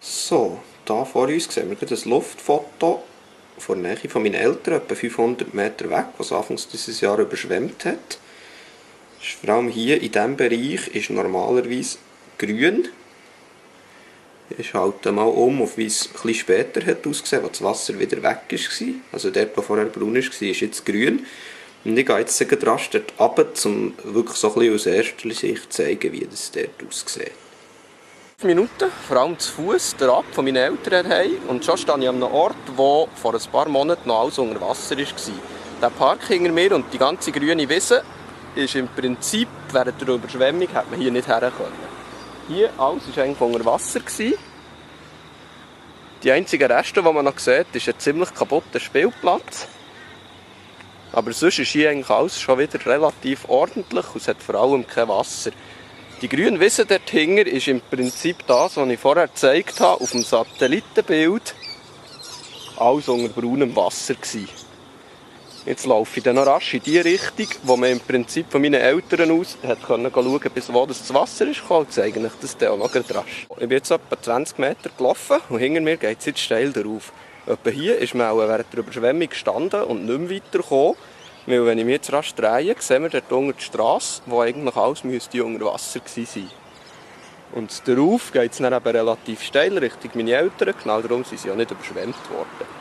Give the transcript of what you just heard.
So, da vor uns sehen wir gerade ein Luftfoto von der Nähe von meinen Eltern, etwa 500 Meter weg, was anfangs dieses Jahr überschwemmt hat. Vor allem hier in diesem Bereich ist normalerweise grün. Ich schalte mal um, auf wie es ein bisschen später hat ausgesehen, als das Wasser wieder weg war. Also dort, wo vorher braun war, ist jetzt grün. Und ich gehe jetzt rasch dort runter, um wirklich so ein bisschen aus erster Sicht zu zeigen, wie das dort aussieht. Minuten, vor allem zu Fuß, der Ab von meinen Eltern heim. Und schon stehe ich an einem Ort, wo vor ein paar Monaten noch alles unter Wasser war. Der Park hinter mir und die ganze grüne Wiese ist im Prinzip, während der Überschwemmung, hat man hier nicht her können. Hier alles war eigentlich unter Wasser. Die einzigen Reste, die man noch sieht, ist ein ziemlich kaputter Spielplatz. Aber sonst ist hier eigentlich alles schon wieder relativ ordentlich und es hat vor allem kein Wasser. Die grüne Wiese dort hinten ist im Prinzip das, was ich vorher gezeigt habe, auf dem Satellitenbild. Alles unter braunem Wasser gewesen. Jetzt laufe ich dann noch rasch in die Richtung, wo man im Prinzip von meinen Eltern aus schauen konnte, bis wo das Wasser ist gekommen. Ich zeige euch das dann auch noch rasch. Ich bin jetzt etwa 20 Meter gelaufen und hinter mir geht es jetzt steil darauf. Etwa hier ist man auch während der Überschwemmung gestanden und nicht mehr weitergekommen. Weil wenn ich mich jetzt rasch drehe, sehen wir dort unter die Strasse, wo eigentlich alles müsste unter Wasser gewesen sein. Und darauf geht es dann eben relativ steil Richtung meine Eltern, genau darum sind sie ja nicht überschwemmt worden.